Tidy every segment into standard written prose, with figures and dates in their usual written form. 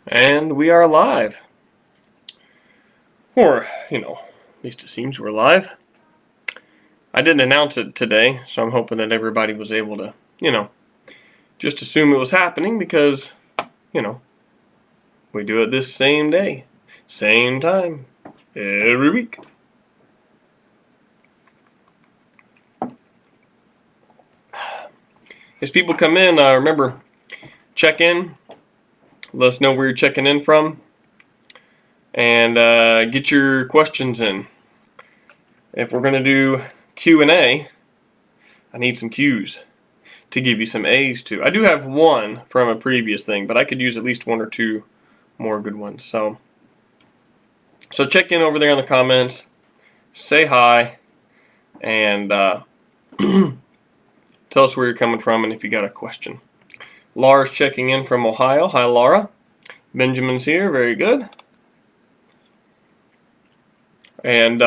And we are live. Or, at least it seems we're live. I didn't announce it today, so I'm hoping that everybody was able to, just assume it was happening because, we do it this same day, same time, every week. As people come in, remember, check in. Let us know where you're checking in from. And get your questions in. If we're going to do Q&A, I need some Q's to give you some A's to. I do have one from a previous thing, but I could use at least one or two more good ones. So check in over there in the comments, say hi, and tell us where you're coming from and if you got a question. Laura's checking in from Ohio. Hi, Laura. Benjamin's here. Very good. And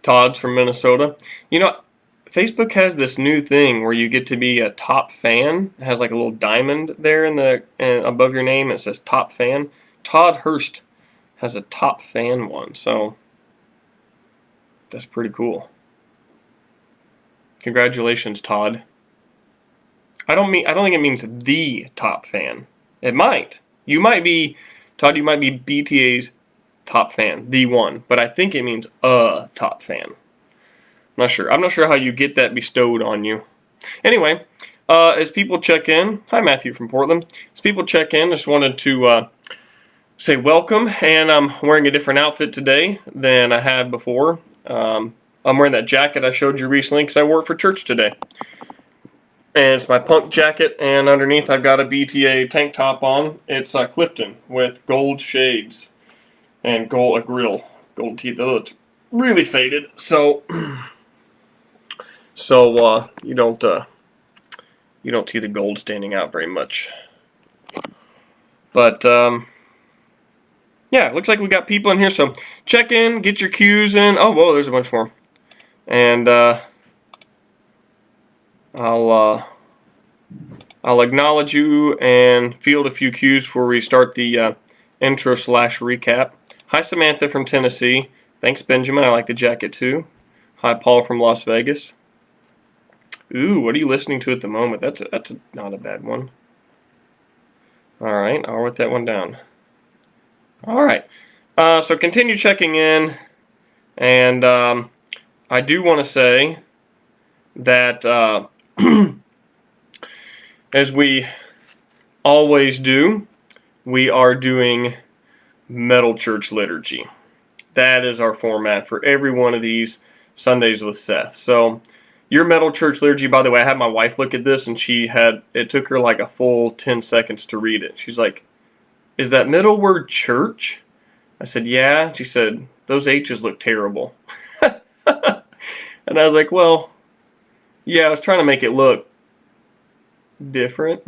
Todd's from Minnesota. Facebook has this new thing where you get to be a top fan. It has like a little diamond there above your name. It says top fan. Todd Hurst has a top fan one, so that's pretty cool. Congratulations, Todd. I don't think it means the top fan. It might. You might be, Todd, you might be BTA's top fan, the one, but I think it means a top fan. I'm not sure how you get that bestowed on you. Anyway, as people check in, hi Matthew from Portland. As people check in, I just wanted to say welcome, and I'm wearing a different outfit today than I had before. I'm wearing that jacket I showed you recently because I wore it for church today. And it's my punk jacket, and underneath I've got a BTA tank top on. It's Clifton with gold shades and a grill, gold teeth. Oh, it's really faded, so you don't see the gold standing out very much. But yeah, it looks like we got people in here, so check in, get your Q's in. Oh, whoa, there's a bunch more. And I'll acknowledge you and field a few Q's before we start the intro/recap. Hi, Samantha from Tennessee. Thanks, Benjamin. I like the jacket too. Hi, Paul from Las Vegas. Ooh, what are you listening to at the moment? That's not a bad one. All right, I'll write that one down. All right, so continue checking in, and I do want to say that as we always do, we are doing Metal Church Liturgy. That is our format for every one of these Sundays with Seth. So your Metal Church Liturgy, by the way, I had my wife look at this, and it took her like a full 10 seconds to read it. She's like, is that middle word church? I said, yeah. She said, those H's look terrible. And I was like, well, yeah, I was trying to make it look different.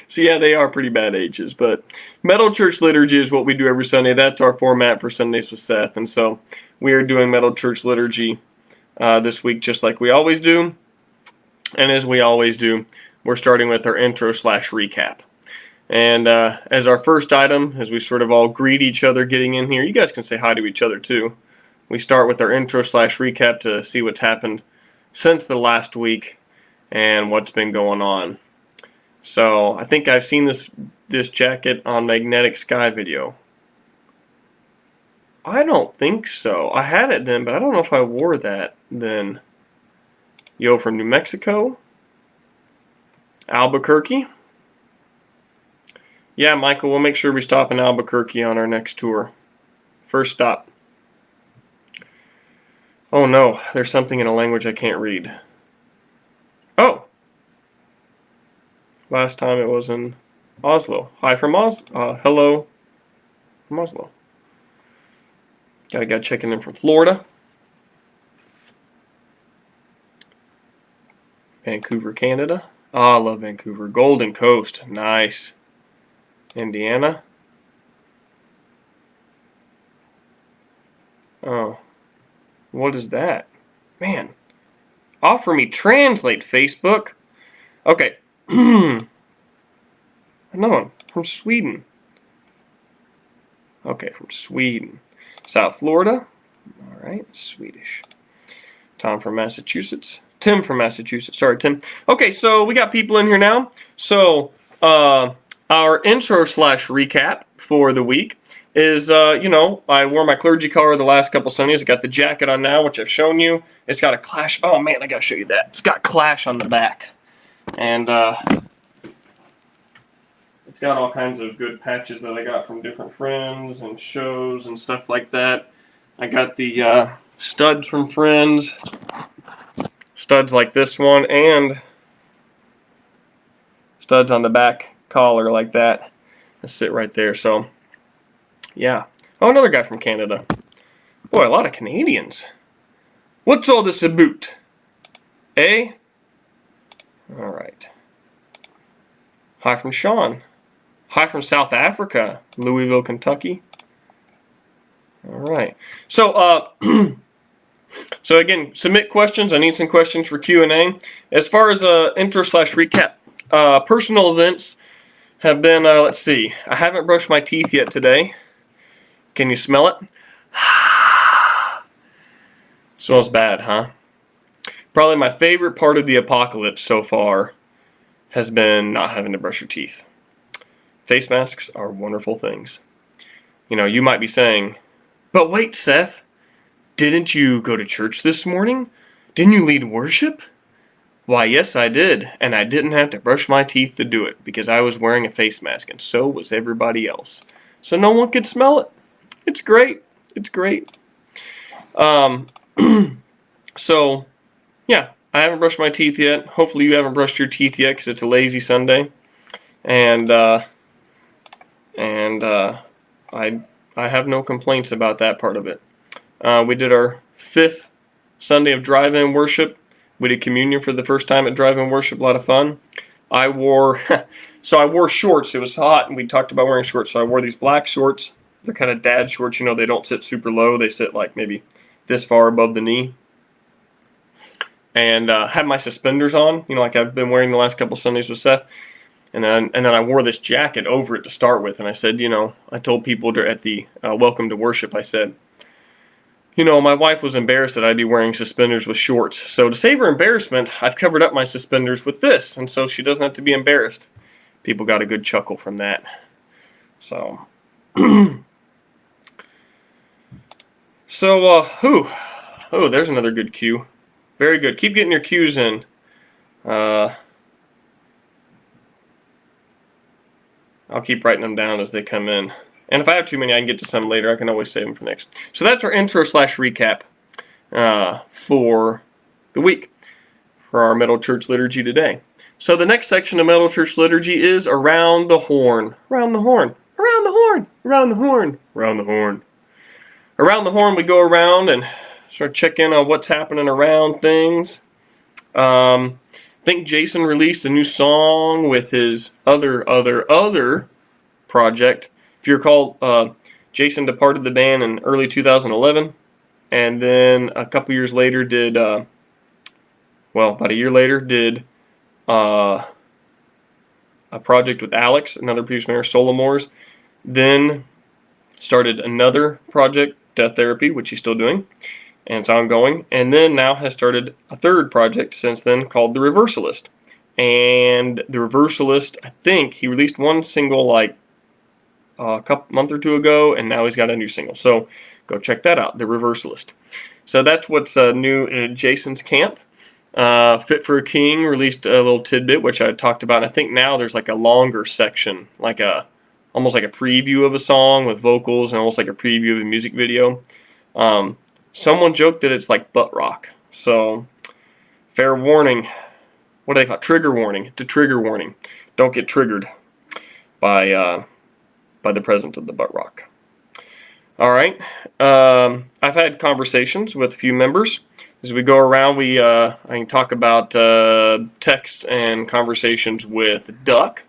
So yeah, they are pretty bad H's, but Metal Church Liturgy is what we do every Sunday. That's our format for Sundays with Seth, and so we are doing Metal Church Liturgy this week just like we always do. And as we always do, we're starting with our intro/recap. And as our first item, as we sort of all greet each other getting in here, you guys can say hi to each other too. We start with our intro/recap to see what's happened since the last week and what's been going on. So I think I've seen this jacket on Magnetic Sky video. I don't think so. I had it then, but I don't know if I wore that then. Yo, from New Mexico. Albuquerque. Yeah, Michael, we'll make sure we stop in Albuquerque on our next tour. First stop. Oh no, there's something in a language I can't read. Oh! Last time it was in Oslo. Hi from hello from Oslo. Got a guy checking in from Florida. Vancouver, Canada. I love Vancouver. Golden Coast. Nice. Indiana. Oh. What is that? Man. Offer me translate, Facebook. Okay. Another one from Sweden. Okay, from Sweden. South Florida. All right, Swedish. Tom from Massachusetts. Tim from Massachusetts. Sorry, Tim. Okay, so we got people in here now. So, our intro/recap for the week is, I wore my clergy collar the last couple Sundays. I got the jacket on now, which I've shown you. It's got a Clash. Oh, man, I got to show you that. It's got Clash on the back. And, it's got all kinds of good patches that I got from different friends and shows and stuff like that. I got the studs from friends. Studs like this one, and studs on the back collar like that. That sit right there. So, yeah. Oh, another guy from Canada. Boy, a lot of Canadians. What's all this about? Eh? All right. Hi from Sean. Hi from South Africa, Louisville, Kentucky. All right. So, so again, submit questions. I need some questions for Q&A. As far as intro/recap, personal events have been, let's see. I haven't brushed my teeth yet today. Can you smell it? Smells bad, huh? Probably my favorite part of the apocalypse so far has been not having to brush your teeth. Face masks are wonderful things. You know, you might be saying, but wait, Seth, didn't you go to church this morning? Didn't you lead worship? Why, yes, I did, and I didn't have to brush my teeth to do it because I was wearing a face mask, and so was everybody else. So no one could smell it. It's great. It's great. So, yeah, I haven't brushed my teeth yet. Hopefully you haven't brushed your teeth yet because it's a lazy Sunday. And I have no complaints about that part of it. We did our 5th Sunday of drive-in worship. We did communion for the first time at drive-in worship. A lot of fun. I wore shorts. It was hot, and we talked about wearing shorts. So I wore these black shorts. They're kind of dad shorts. You know, they don't sit super low. They sit like maybe this far above the knee. And had my suspenders on. You know, like I've been wearing the last couple Sundays with Seth. And then I wore this jacket over it to start with. And I said, I told people at the welcome to worship, I said, my wife was embarrassed that I'd be wearing suspenders with shorts. So to save her embarrassment, I've covered up my suspenders with this. And so she doesn't have to be embarrassed. People got a good chuckle from that. So, there's another good cue. Very good. Keep getting your cues in. I'll keep writing them down as they come in. And if I have too many, I can get to some later. I can always save them for next. So that's our intro/recap for the week for our Metal Church Liturgy today. So the next section of Metal Church Liturgy is Around the Horn. Around the Horn. Around the Horn. Around the Horn. Around the Horn. Around the Horn, we go around and sort of check in on what's happening around things. I think Jason released a new song with his other project. If you recall, Jason departed the band in early 2011, and then a couple years later about a year later, did a project with Alex, another previous member, Solomores. Then started another project, Death Therapy, which he's still doing, and it's ongoing. And then now has started a third project since then called The Reversalist. And The Reversalist, I think he released one single a month or two ago, and now he's got a new single. So go check that out, The Reversalist. So that's what's new in Jason's camp. Fit for a King released a little tidbit, which I talked about. I think now there's like a longer section, almost like a preview of a song with vocals and almost like a preview of a music video. Someone joked that it's like butt rock. So, fair warning. What do they call it? Trigger warning. It's a trigger warning. Don't get triggered by the presence of the butt rock. All right. I've had conversations with a few members. As we go around, I can talk about text and conversations with Duck,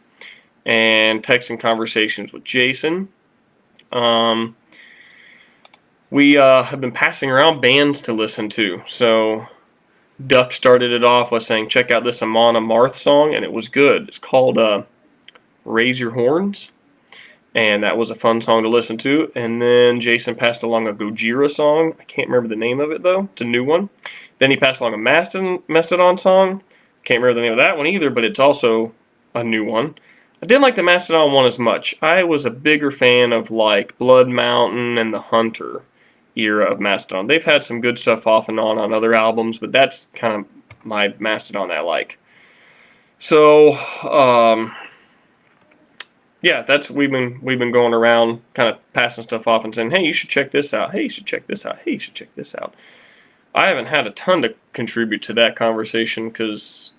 and text and conversations with Jason. we have been passing around bands to listen to. So Duck started it off with saying, check out this Amon Amarth song, and it was good. It's called Raise Your Horns, and that was a fun song to listen to. And then Jason passed along a Gojira song. I can't remember the name of it, though. It's a new one. Then he passed along a Mastodon song. Can't remember the name of that one either, but it's also a new one. I didn't like the Mastodon one as much. I was a bigger fan of like Blood Mountain and the Hunter era of Mastodon. They've had some good stuff off and on other albums, but that's kind of my Mastodon that I like. So, yeah, we've been going around kind of passing stuff off and saying, hey, you should check this out. Hey, you should check this out. Hey, you should check this out. I haven't had a ton to contribute to that conversation because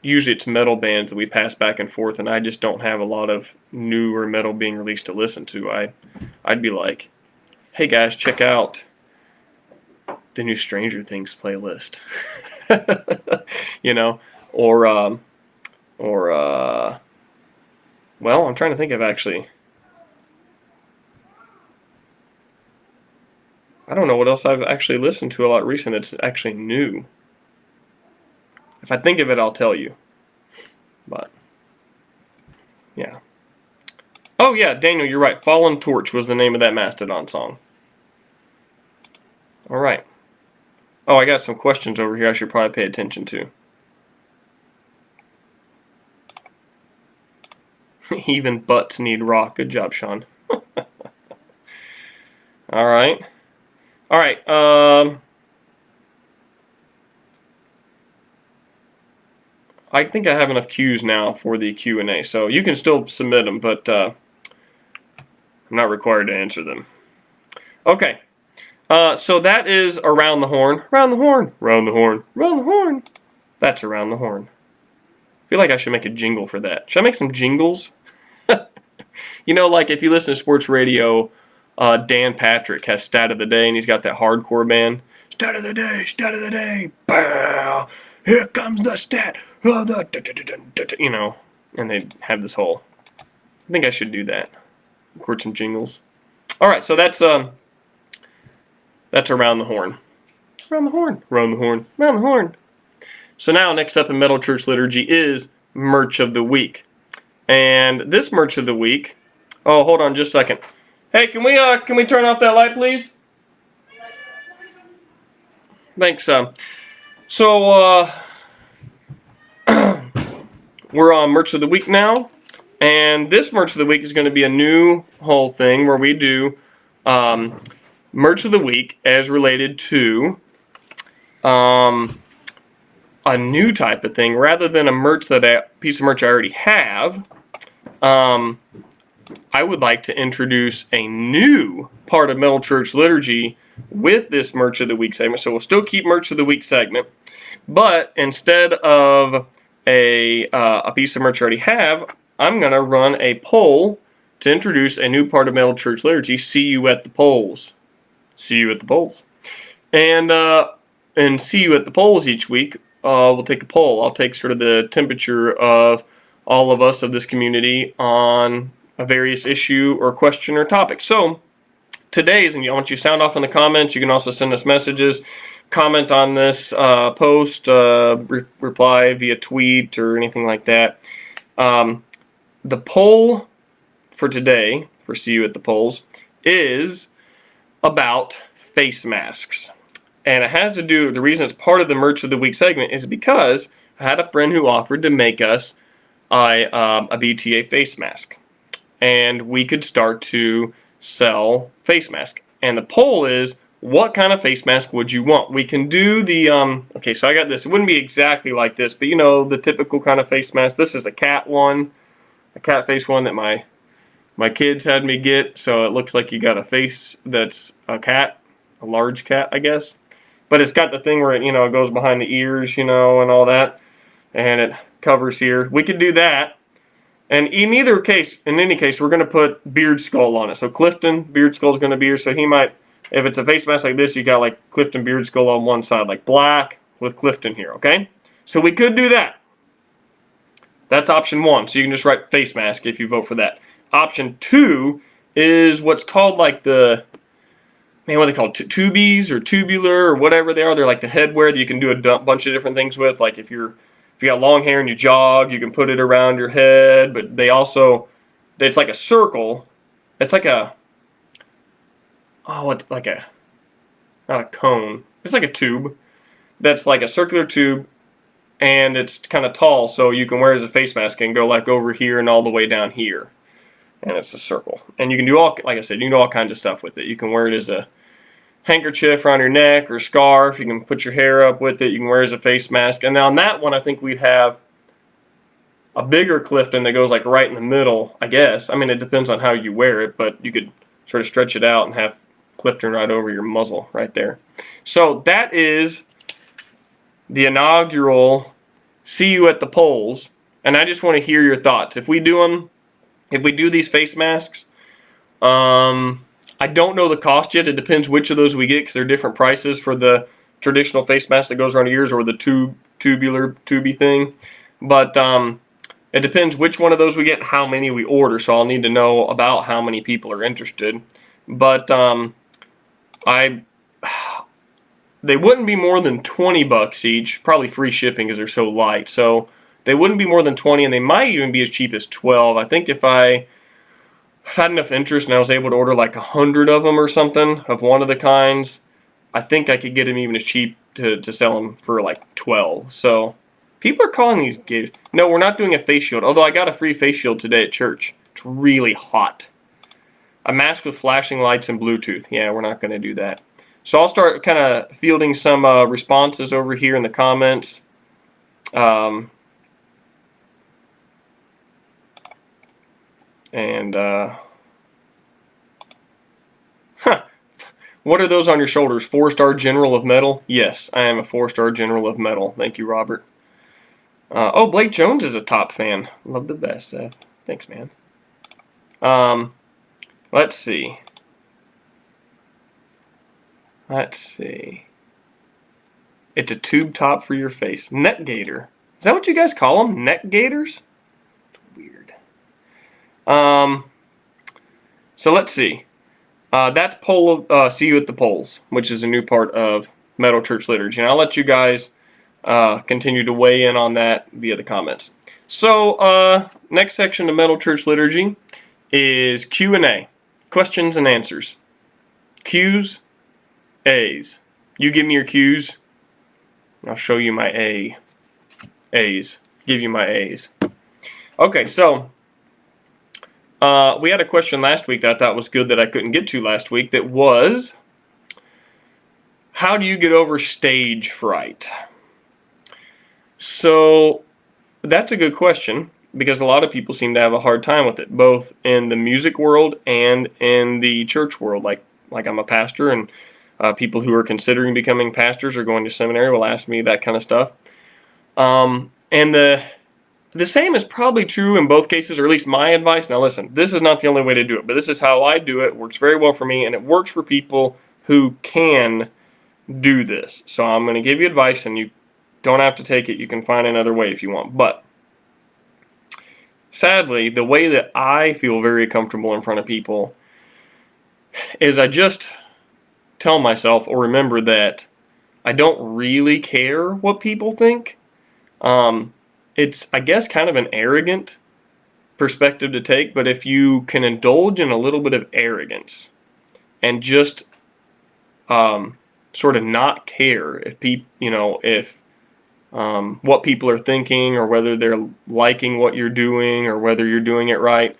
usually it's metal bands that we pass back and forth, and I just don't have a lot of newer metal being released to listen to. I'd be like, hey guys, check out the new Stranger Things playlist. You know, or well, I'm trying to think of actually. I don't know what else I've actually listened to a lot recent that's actually new. If I think of it, I'll tell you. But, yeah. Oh, yeah, Daniel, you're right. Fallen Torch was the name of that Mastodon song. All right. Oh, I got some questions over here I should probably pay attention to. Even butts need rock. Good job, Sean. All right. All right. I think I have enough cues now for the Q&A, so you can still submit them, but I'm not required to answer them. Okay. So that is Around the Horn. Around the Horn. Around the Horn. Around the Horn. That's Around the Horn. I feel like I should make a jingle for that. Should I make some jingles? You know, like if you listen to sports radio, Dan Patrick has Stat of the Day, and he's got that hardcore band. Stat of the Day, Stat of the Day. Bow. Here comes the stat. You know, and they have this whole. I think I should do that. Record some jingles. All right, so that's Around the Horn. Around the Horn. Around the Horn. Around the Horn. So now, next up in Metal Church Liturgy is Merch of the Week. And this Merch of the Week... Oh, hold on just a second. Hey, can we turn off that light, please? Thanks. So, we're on Merch of the Week now. And this Merch of the Week is going to be a new whole thing where we do Merch of the Week as related to... a new type of thing rather than a piece of merch I already have. I would like to introduce a new part of Metal Church Liturgy with this Merch of the Week segment. So we'll still keep Merch of the Week segment, but instead of a piece of merch I already have, I'm going to run a poll to introduce a new part of Metal Church Liturgy. See you at the polls. See you at the polls. And see you at the polls each week. We'll take a poll. I'll take sort of the temperature of all of us of this community on a various issue or question or topic. So today's, and I want you to sound off in the comments. You can also send us messages, comment on this post, reply via tweet or anything like that. The poll for today, for See You at the Polls, is about face masks. And it has to do, the reason it's part of the Merch of the Week segment is because I had a friend who offered to make us a BTA face mask. And we could start to sell face masks. And the poll is, what kind of face mask would you want? We can do the, okay, so I got this. It wouldn't be exactly like this, but you know, the typical kind of face mask. This is a cat one, a cat face one that my kids had me get. So it looks like you got a face that's a cat, a large cat, I guess. But it's got the thing where it, you know, it goes behind the ears, you know, and all that. And it covers here. We could do that. And in any case, we're going to put Beard Skull on it. So Clifton, Beard Skull is going to be here. So he might, if it's a face mask like this, you got like Clifton Beard Skull on one side, like black with Clifton here, okay? So we could do that. That's option one. So you can just write face mask if you vote for that. Option two is what's called like the man, what are they called? Tubies or tubular or whatever they are. They're like the headwear that you can do a bunch of different things with. Like if you got long hair and you jog, you can put it around your head. But they also, it's like a circle. It's like a, oh, it's like a, not a cone. It's like a tube. That's like a circular tube, and it's kind of tall, so you can wear it as a face mask and go like over here and all the way down here. And it's a circle. And you can do all, like I said, you can do all kinds of stuff with it. You can wear it as a handkerchief around your neck or scarf. You can put your hair up with it. You can wear it as a face mask. And now on that one, I think we'd have a bigger Clifton that goes like right in the middle, I guess. I mean, it depends on how you wear it, but you could sort of stretch it out and have Clifton right over your muzzle right there. So that is the inaugural See You at the Polls. And I just want to hear your thoughts. If we do these face masks, I don't know the cost yet. It depends which of those we get, because they're different prices for the traditional face mask that goes around your ears or the tubular tubey thing. But it depends which one of those we get and how many we order. So I'll need to know about how many people are interested. But they wouldn't be more than $20 each, probably free shipping because they're so light. So they wouldn't be more than 20, and they might even be as cheap as 12. I think if I had enough interest and I was able to order like 100 of them or something of one of the kinds, I think I could get them even as cheap to sell them for like 12. So people are calling these gigs. No, we're not doing a face shield, although I got a free face shield today at church. It's really hot. A mask with flashing lights and Bluetooth. Yeah, we're not going to do that. So I'll start kind of fielding some responses over here in the comments. What are those on your shoulders? 4-star General of Metal? Yes, I am a 4-star General of Metal. Thank you, Robert. Oh, Blake Jones is a top fan. Love the best, Seth. Thanks, man. Let's see. It's a tube top for your face. Neck gaiter. Is that what you guys call them? Neck gaiters? Weird. So let's see. That's See You at the Polls, which is a new part of Metal Church Liturgy. And I'll let you guys continue to weigh in on that via the comments. So next section of Metal Church Liturgy is Q&A. Questions and answers. Q's, A's. You give me your Q's, I'll show you my A's. Give you my A's. Okay, so we had a question last week that I thought was good that I couldn't get to last week. That was, how do you get over stage fright? So that's a good question, because a lot of people seem to have a hard time with it, both in the music world and in the church world. Like I'm a pastor, and people who are considering becoming pastors or going to seminary will ask me that kind of stuff. And the same is probably true in both cases, or at least my advice. Now listen, this is not the only way to do it, but this is how I do it. It works very well for me, and it works for people who can do this. So I'm going to give you advice, and you don't have to take it. You can find another way if you want. But sadly, the way that I feel very comfortable in front of people is I just tell myself or remember that I don't really care what people think. It's, I guess, kind of an arrogant perspective to take, but if you can indulge in a little bit of arrogance and just sort of not care if what people are thinking, or whether they're liking what you're doing, or whether you're doing it right,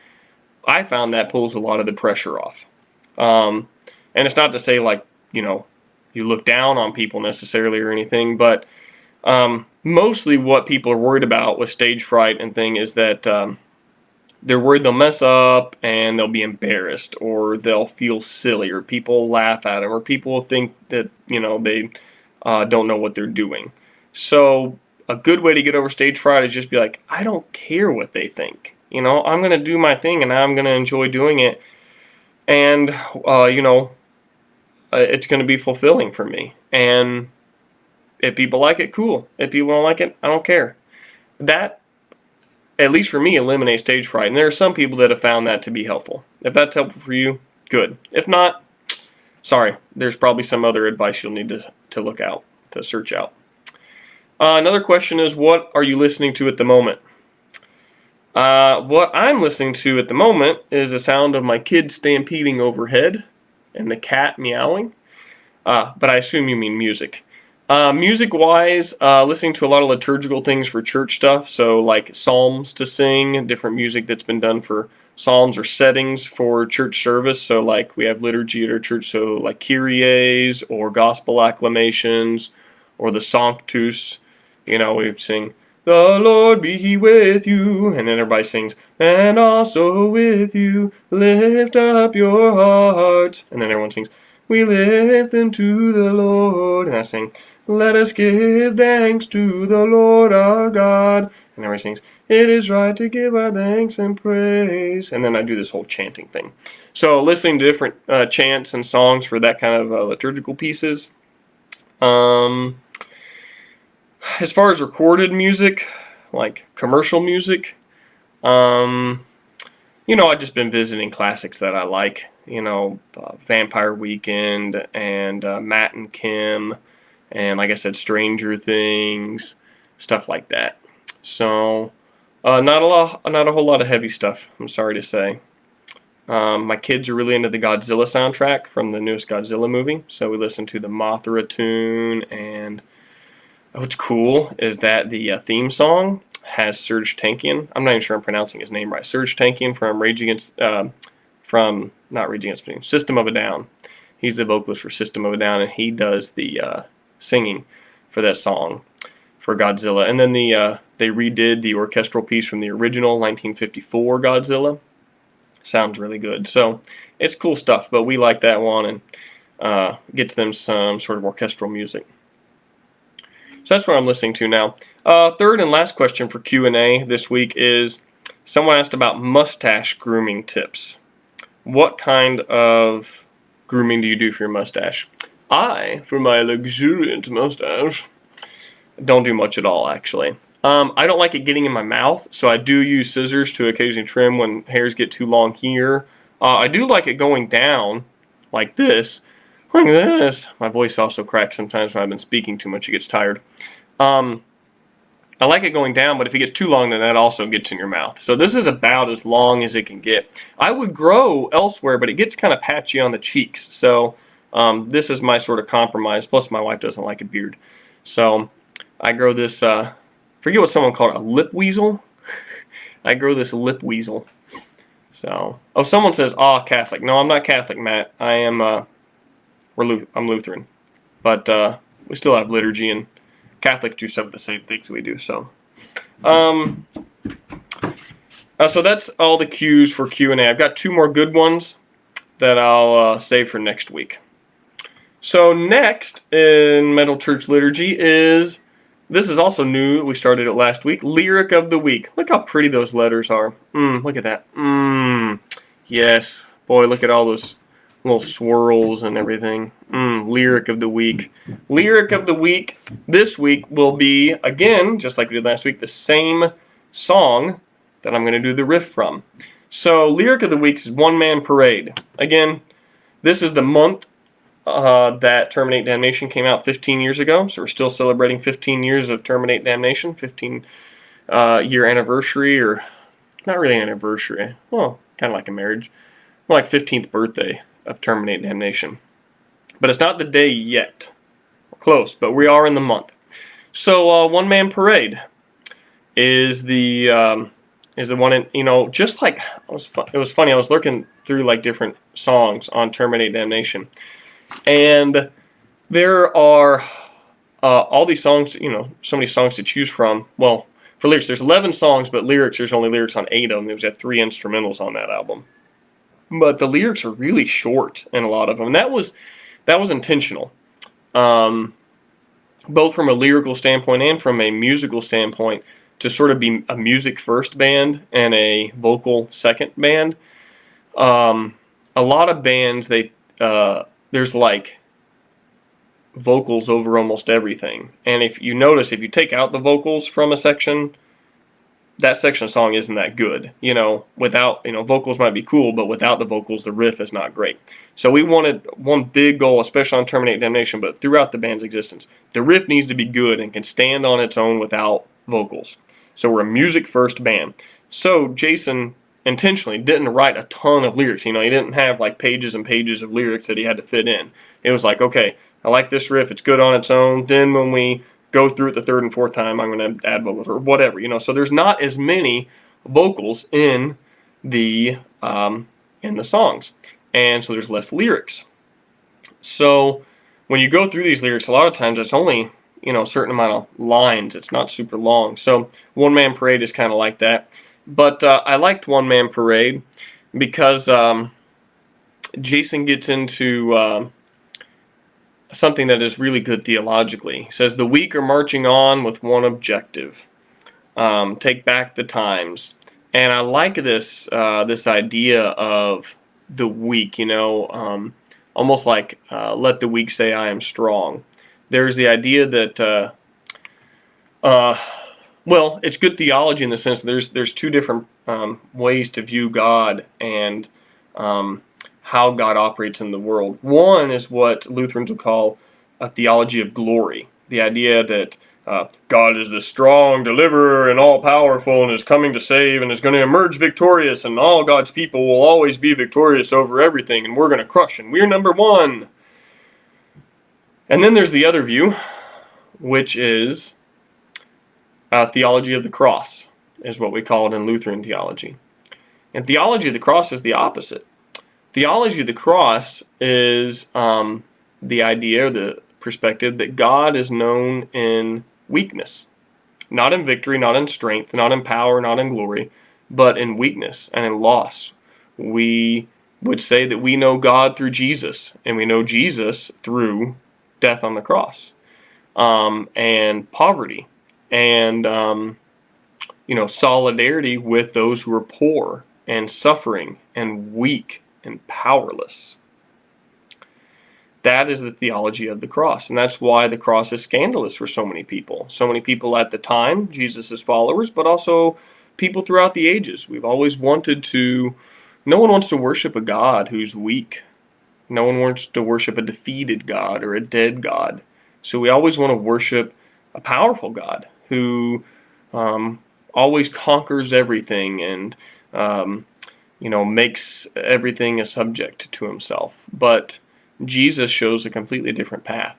I found that pulls a lot of the pressure off. And it's not to say like, you look down on people necessarily or anything, but mostly what people are worried about with stage fright and thing is that they're worried they'll mess up and they'll be embarrassed, or they'll feel silly, or people laugh at them, or people will think that, they don't know what they're doing. So a good way to get over stage fright is just be like, I don't care what they think. I'm going to do my thing, and I'm going to enjoy doing it. And, it's going to be fulfilling for me. And if people like it, cool. If people don't like it, I don't care. That, at least for me, eliminates stage fright. And there are some people that have found that to be helpful. If that's helpful for you, good. If not, Sorry, there's probably some other advice you'll need to search out. Another question is, what are you listening to at the moment? What I'm listening to at the moment is the sound of my kids stampeding overhead and the cat meowing. But I assume you mean music. Music-wise, listening to a lot of liturgical things for church stuff, so like psalms to sing, different music that's been done for psalms or settings for church service. So like we have liturgy at our church, so like Kyries or gospel acclamations or the Sanctus. We sing, "The Lord be with you," and then everybody sings, "And also with you, lift up your hearts," and then everyone sings, "We lift them to the Lord," and I sing, "Let us give thanks to the Lord our God," and everybody sings, "It is right to give our thanks and praise," and then I do this whole chanting thing. So listening to different chants and songs for that kind of liturgical pieces. As far as recorded music, like commercial music, I've just been visiting classics that I like. Vampire Weekend and Matt and Kim, and like I said, Stranger Things, stuff like that. So, not a whole lot of heavy stuff, I'm sorry to say. My kids are really into the Godzilla soundtrack from the newest Godzilla movie, so we listen to the Mothra tune, and what's cool is that the theme song has Serj Tankian. I'm not even sure I'm pronouncing his name right. Serj Tankian from System of a Down. He's the vocalist for System of a Down, and he does the singing for that song for Godzilla. And then they redid the orchestral piece from the original 1954 Godzilla. Sounds really good. So it's cool stuff, but we like that one and gets them some sort of orchestral music. So that's what I'm listening to now. Third and last question for Q&A this week is, someone asked about mustache grooming tips. What kind of grooming do you do for your mustache? For my luxuriant mustache, don't do much at all, actually. I don't like it getting in my mouth, so I do use scissors to occasionally trim when hairs get too long here. I do like it going down like this. Like this. My voice also cracks sometimes when I've been speaking too much. It gets tired. I like it going down, but if it gets too long, then that also gets in your mouth. So this is about as long as it can get. I would grow elsewhere, but it gets kind of patchy on the cheeks. So this is my sort of compromise. Plus, my wife doesn't like a beard. So I grow this, forget what someone called it, a lip weasel. I grow this lip weasel. So, someone says, Catholic. No, I'm not Catholic, Matt. I'm Lutheran. But we still have liturgy, and Catholics do some of the same things we do. So, so that's all the cues for Q&A. I've got 2 more good ones that I'll save for next week. So next in Metal Church Liturgy this is also new. We started it last week. Lyric of the Week. Look how pretty those letters are. Look at that. Yes. Boy, look at all those little swirls and everything. Lyric of the Week. Lyric of the Week this week will be, again, just like we did last week, the same song that I'm going to do the riff from. So, Lyric of the Week is One Man Parade. Again, this is the month that Terminate Damnation came out 15 years ago. So we're still celebrating 15 years of Terminate Damnation, 15-year anniversary, or not really anniversary. Well, kind of like a marriage. More like 15th birthday of Terminate Damnation. But it's not the day yet. We're close, but we are in the month. So One Man Parade is the one in, just like, it was funny, I was looking through like different songs on Terminate Damnation. And there are all these songs, so many songs to choose from. Well, for lyrics, there's 11 songs, but there's only lyrics on 8 of them. There's 3 instrumentals on that album. But the lyrics are really short in a lot of them. And that was intentional. Both from a lyrical standpoint and from a musical standpoint, to sort of be a music first band and a vocal second band. A lot of bands, there's like vocals over almost everything. And if you notice, if you take out the vocals from a section, that section of song isn't that good. Without, vocals might be cool, but without the vocals, the riff is not great. So we wanted one big goal, especially on Terminate Damnation, but throughout the band's existence. The riff needs to be good and can stand on its own without vocals. So we're a music-first band. So Jason intentionally didn't write a ton of lyrics. He didn't have like pages and pages of lyrics that he had to fit in. It was like, okay, I like this riff, it's good on its own. Then when we go through it the third and fourth time, I'm going to add vocals or whatever. So there's not as many vocals in the songs, and so there's less lyrics. So when you go through these lyrics, a lot of times it's only a certain amount of lines. It's not super long. So One Man Parade is kind of like that. But I liked One Man Parade because Jason gets into something that is really good theologically. He says, the weak are marching on with one objective. Take back the times. And I like this idea of the weak, almost like let the weak say I am strong. There's the idea that, it's good theology in the sense that there's two different ways to view God and how God operates in the world. One is what Lutherans would call a theology of glory. The idea that God is the strong deliverer and all-powerful and is coming to save and is going to emerge victorious, and all God's people will always be victorious over everything, and we're going to crush, and we're number one. And then there's the other view, which is theology of the cross, is what we call it in Lutheran theology. And theology of the cross is the opposite. Theology of the cross is the idea, the perspective that God is known in weakness. Not in victory, not in strength, not in power, not in glory, but in weakness and in loss. We would say that we know God through Jesus, and we know Jesus through death on the cross, and poverty, and solidarity with those who are poor and suffering and weak and powerless. That is the theology of the cross, and that's why the cross is scandalous for so many people. So many people at the time, Jesus' followers, but also people throughout the ages. We've always wanted to, no one wants to worship a God who's weak. No one wants to worship a defeated God or a dead God. So we always want to worship a powerful God who always conquers everything and makes everything a subject to himself. But Jesus shows a completely different path.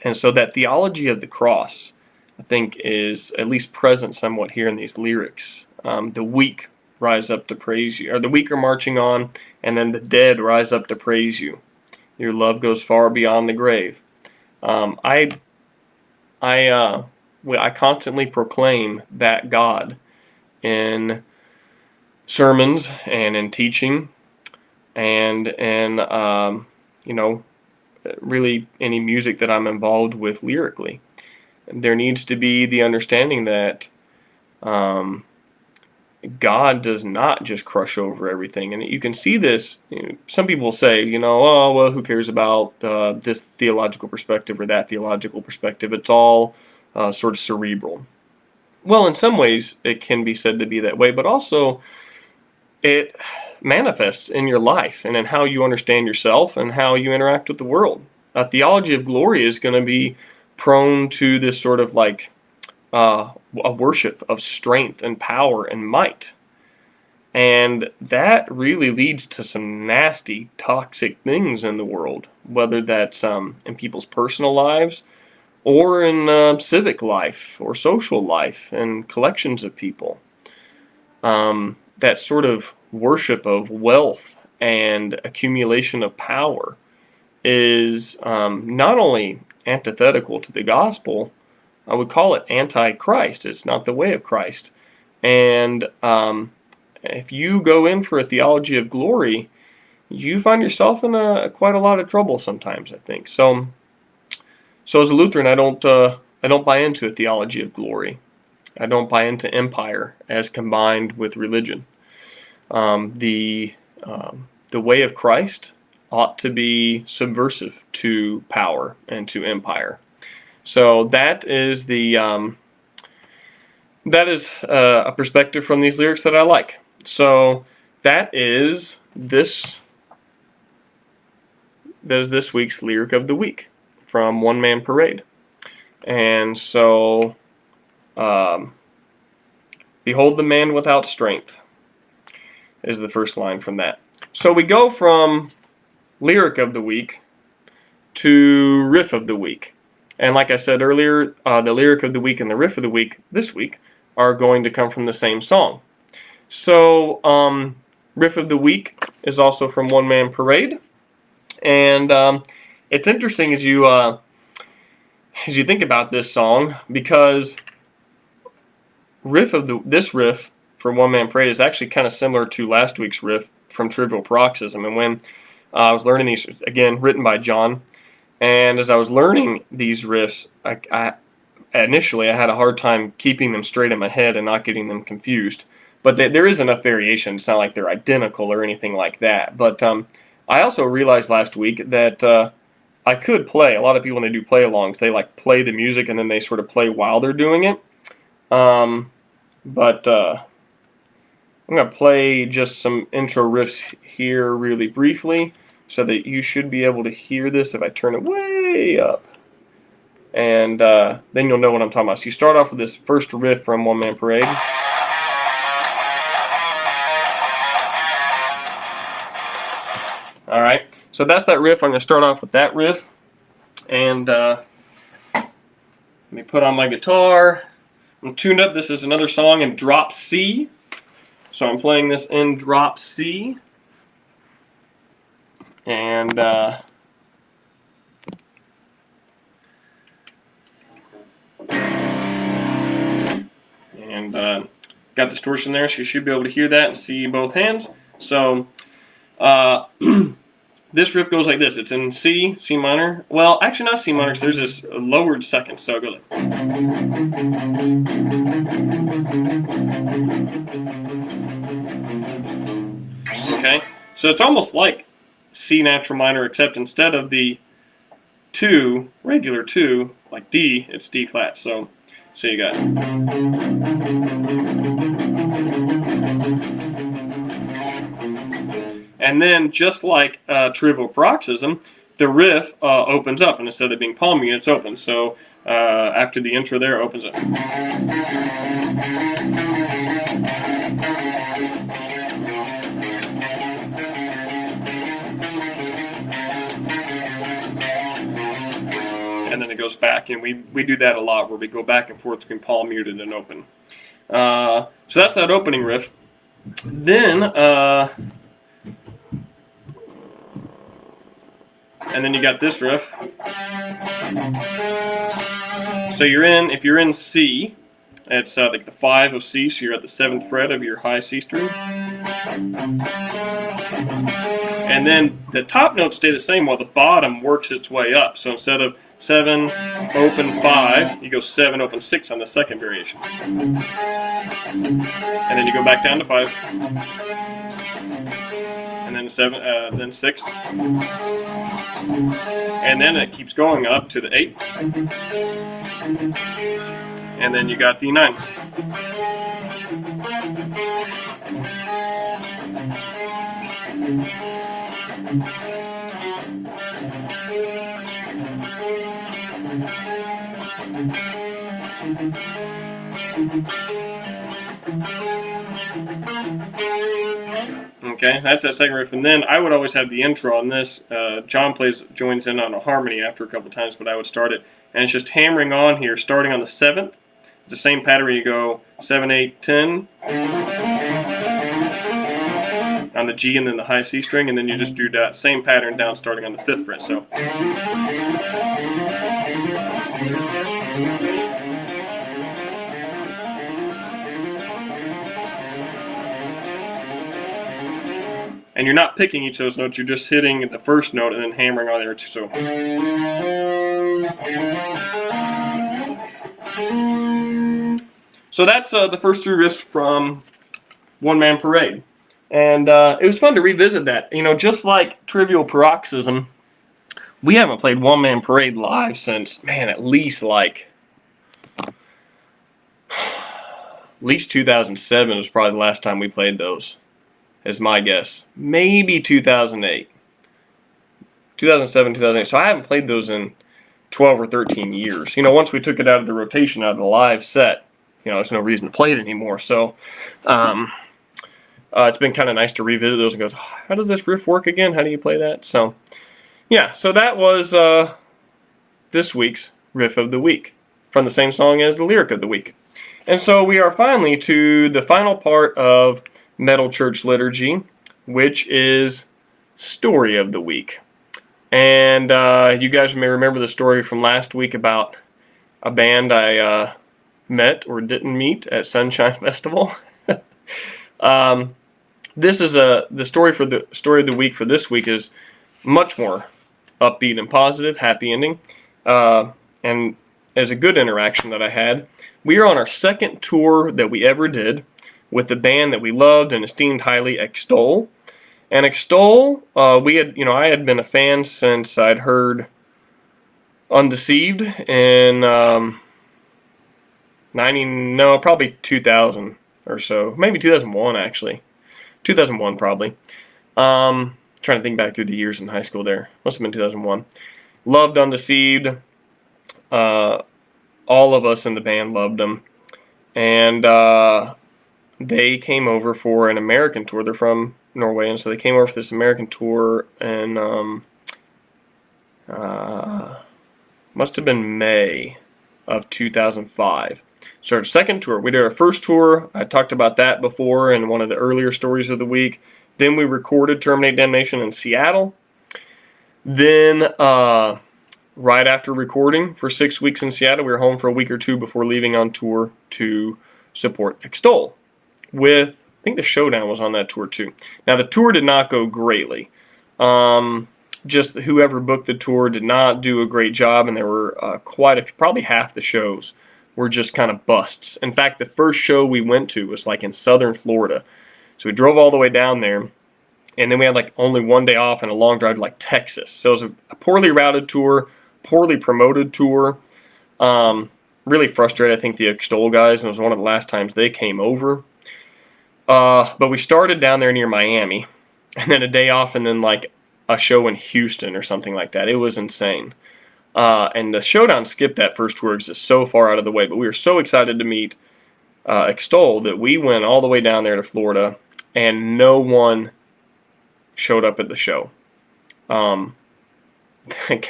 And so that theology of the cross, I think, is at least present somewhat here in these lyrics. The weak rise up to praise you, or the weak are marching on, and then the dead rise up to praise you. Your love goes far beyond the grave. I constantly proclaim that God in sermons and in teaching and in really any music that I'm involved with lyrically. There needs to be the understanding that God does not just crush over everything. And you can see this, some people say, oh, well, who cares about this theological perspective or that theological perspective? It's all sort of cerebral. Well, in some ways, it can be said to be that way, but also it manifests in your life and in how you understand yourself and how you interact with the world. A theology of glory is going to be prone to this sort of like a worship of strength and power and might. And that really leads to some nasty, toxic things in the world, whether that's in people's personal lives or in civic life or social life and collections of people. That sort of worship of wealth and accumulation of power is not only antithetical to the gospel, I would call it anti-Christ. It's not the way of Christ. And if you go in for a theology of glory, you find yourself in quite a lot of trouble sometimes, I think. So as a Lutheran, I don't buy into a theology of glory. I don't buy into empire as combined with religion. The way of Christ ought to be subversive to power and to empire. So that is the that is a perspective from these lyrics that I like. So that is this week's lyric of the week from One Man Parade. And so, behold the man without strength is the first line from that. So we go from lyric of the week to riff of the week. And like I said earlier, the lyric of the week and the riff of the week this week are going to come from the same song. So, riff of the week is also from One Man Parade. And it's interesting as you think about this song, because this riff from One Man Parade is actually kind of similar to last week's riff from Trivial Paroxysm. And when I was learning these, again, written by John, and as I was learning these riffs, initially I had a hard time keeping them straight in my head and not getting them confused. But there is enough variation. It's not like they're identical or anything like that. But I also realized last week that I could play. A lot of people, when they do play-alongs, they like play the music and then they sort of play while they're doing it. But I'm going to play just some intro riffs here really briefly, so that you should be able to hear this if I turn it way up. And then you'll know what I'm talking about. So you start off with this first riff from One Man Parade. Alright, so that's that riff. I'm going to start off with that riff. And let me put on my guitar. I'm tuned up. This is another song in drop C. So I'm playing this in drop C. And got distortion there, so you should be able to hear that and see both hands. So this riff goes like this. It's in C, C minor. Well, actually not C minor, because there's this lowered second, so it goes like. Okay, so it's almost like C natural minor, except instead of the 2, regular 2, like D, it's D flat. So you got. And then, just like Trivial Paroxysm, the riff opens up, and instead of being palm muted, it's open. So after the intro there, it opens up. And then it goes back, and we do that a lot, where we go back and forth between palm muted and open. So that's that opening riff. Then, and then you got this riff. So if you're in C, it's like the 5 of C, so you're at the 7th fret of your high C string. And then the top notes stay the same while the bottom works its way up. So instead of 7, open 5, you go 7, open 6 on the second variation. And then you go back down to 5. And then 7, then 6. And then it keeps going up to the 8. And then you got the 9. Okay, that's that second riff, and then I would always have the intro on this. John joins in on a harmony after a couple times, but I would start it, and it's just hammering on here, starting on the 7th. It's the same pattern. You go 7, 8, 10 on the G, and then the high C string, and then you just do that same pattern down, starting on the 5th fret. So. And you're not picking each of those notes, you're just hitting the first note and then hammering on there too. So that's the first 3 riffs from One Man Parade. And it was fun to revisit that. You know, just like Trivial Paroxysm, we haven't played One Man Parade live since, man, at least like At least 2007 was probably the last time we played those, is my guess. Maybe 2008. 2007, 2008. So I haven't played those in 12 or 13 years. Once we took it out of the rotation, out of the live set, there's no reason to play it anymore. So it's been kind of nice to revisit those and go, how does this riff work again? How do you play that? So, yeah, so that was this week's Riff of the Week from the same song as the Lyric of the Week. And so we are finally to the final part of Metal Church Liturgy, which is Story of the Week. And you guys may remember the story from last week about a band I met or didn't meet at Sunshine Festival. This is the story for the story of the week for this week is much more upbeat and positive, happy ending, and as a good interaction that I had. We are on our second tour that we ever did with the band that we loved and esteemed highly, Extol. And Extol, I had been a fan since I'd heard Undeceived in probably 2000 or so, maybe 2001 actually, 2001 probably. Trying to think back through the years in high school there, must have been 2001. Loved Undeceived. All of us in the band loved them, and they came over for an American tour. They're from Norway, and so they came over for this American tour, and must have been May of 2005. So our second tour, we did our first tour. I talked about that before in one of the earlier stories of the week. Then we recorded Terminate Damnation in Seattle. Then right after recording for 6 weeks in Seattle, we were home for a week or two before leaving on tour to support Extol. I think the Showdown was on that tour too. Now the tour did not go greatly. Just whoever booked the tour did not do a great job, and there were probably half the shows were just kind of busts. In fact, the first show we went to was like in southern Florida. So we drove all the way down there, and then we had like only one day off and a long drive to like Texas. So it was a poorly routed tour, poorly promoted tour. Really frustrated, I think, the Extol guys, and it was one of the last times they came over. But we started down there near Miami, and then a day off, and then like a show in Houston or something like that. It was insane. And the Showdown skipped that first tour because it's so far out of the way. But we were so excited to meet Extol that we went all the way down there to Florida, and no one showed up at the show. The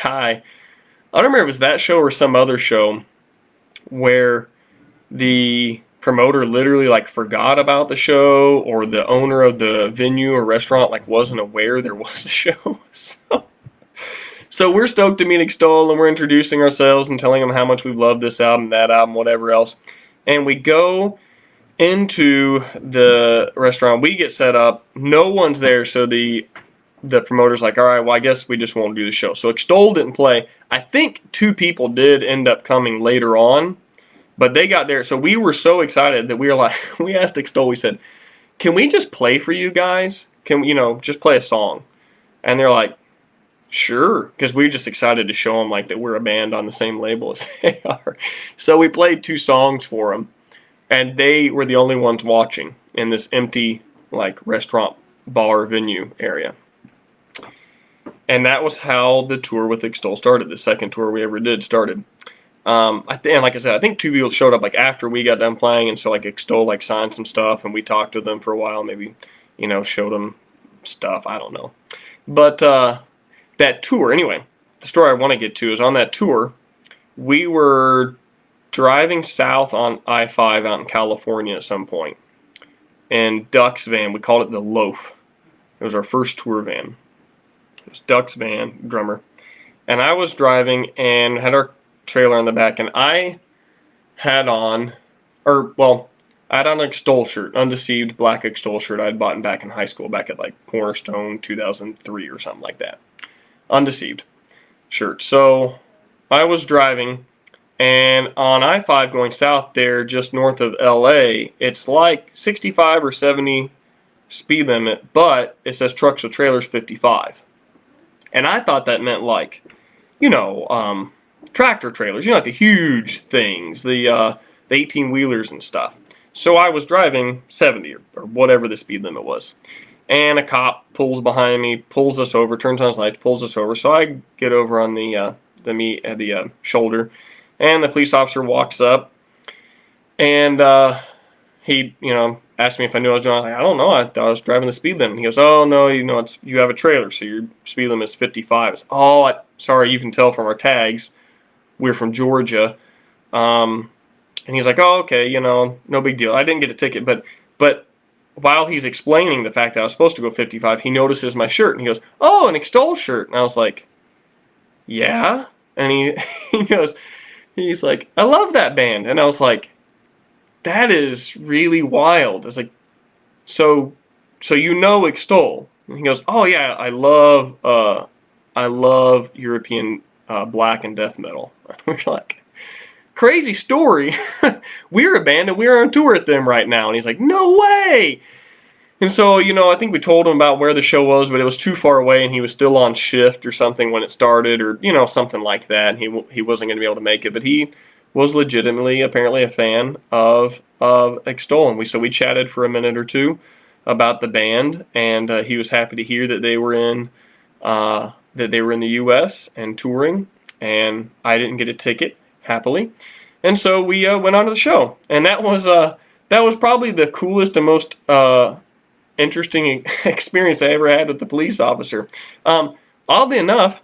guy, I don't remember if it was that show or some other show where the promoter literally like forgot about the show, or the owner of the venue or restaurant like wasn't aware there was a show. So we're stoked to meet Extol, and we're introducing ourselves and telling them how much we love this album, that album, whatever else. And we go into the restaurant, we get set up, no one's there, so the promoter's like, all right, well, I guess we just won't do the show. So Extol didn't play. I think 2 people did end up coming later on, but they got there. So we were so excited that we were like, we asked Extol, we said, can we just play for you guys? Can we, just play a song? And they're like, sure, because we were just excited to show them like that we're a band on the same label as they are. So we played 2 songs for them, and they were the only ones watching in this empty like restaurant bar venue area. And that was how the tour with Extol started. The second tour we ever did started. And like I said, I think 2 people showed up like after we got done playing, and so like Extol like signed some stuff, and we talked to them for a while, maybe showed them stuff. I don't know, but that tour anyway. The story I want to get to is on that tour, we were driving south on I-5 out in California at some point, and Duck's van, we called it the Loaf. It was our first tour van. It was Duck's van, drummer, and I was driving and had our trailer in the back, and I had on an Extol shirt, Undeceived black Extol shirt I had bought back in high school, back at like Cornerstone 2003 or something like that. Undeceived shirt. So I was driving, and on I-5 going south there, just north of LA, it's like 65 or 70 speed limit, but it says trucks or trailers 55. And I thought that meant like, tractor trailers, like the huge things, the 18-wheelers and stuff. So I was driving 70 or whatever the speed limit was. And a cop pulls behind me, pulls us over, turns on his lights, pulls us over. So I get over on the shoulder, and the police officer walks up, and he, asked me if I knew what I was doing. I was like, I don't know. I thought I was driving the speed limit. He goes, oh no, you have a trailer, so your speed limit is 55. I was, sorry, you can tell from our tags, we're from Georgia. And he's like, oh, okay, no big deal. I didn't get a ticket, but while he's explaining the fact that I was supposed to go 55, he notices my shirt, and he goes, oh, an Extol shirt. And I was like, yeah? And he's like, I love that band. And I was like, that is really wild. I was like, so Extol? And he goes, oh yeah, I love European black and death metal. We're like, crazy story. We're a band and we're on tour with them right now. And he's like, no way. And so, I think we told him about where the show was, but it was too far away and he was still on shift or something when it started, or, something like that. And he wasn't going to be able to make it, but he was legitimately, apparently, a fan of Extol. And we chatted for a minute or two about the band, and he was happy to hear that they were in the U.S. and touring, and I didn't get a ticket, happily. And so we went on to the show, and that was probably the coolest and most interesting experience I ever had with the police officer. Oddly enough,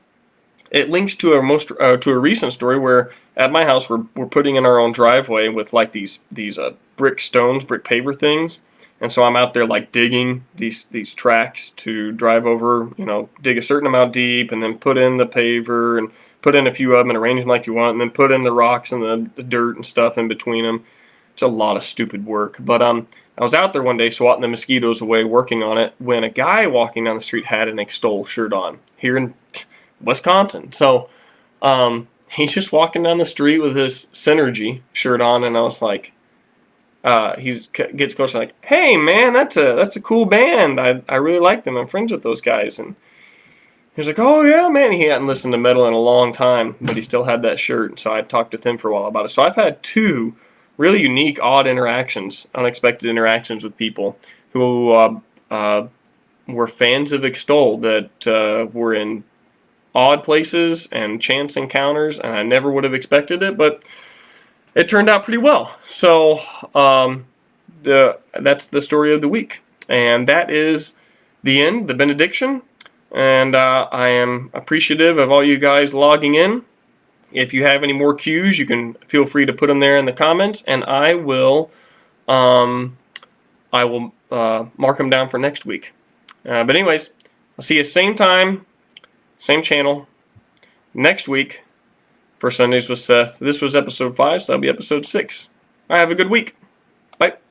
it links to a recent story where at my house we're putting in our own driveway with like these brick paver things, and so I'm out there like digging these tracks to drive over, dig a certain amount deep and then put in the paver and put in a few of them and arrange them like you want, and then put in the rocks and the dirt and stuff in between them. It's a lot of stupid work. But I was out there one day swatting the mosquitoes away, working on it, when a guy walking down the street had an Extol shirt on here in Wisconsin. So he's just walking down the street with his Synergy shirt on, and I was like, he gets closer, like, hey man, that's a cool band. I really like them. I'm friends with those guys. And he was like, oh yeah, man. He hadn't listened to metal in a long time, but he still had that shirt. And so I talked with him for a while about it. So I've had two really unique, odd interactions, unexpected interactions with people who were fans of Extol that were in odd places and chance encounters, and I never would have expected it, but it turned out pretty well. So that's the story of the week, and that is the end, the benediction. And I am appreciative of all you guys logging in. If you have any more cues, you can feel free to put them there in the comments, and I will mark them down for next week. But anyways, I'll see you same time, same channel, next week for Sundays with Seth. This was episode 5, so that'll be episode 6. All right, have a good week. Bye.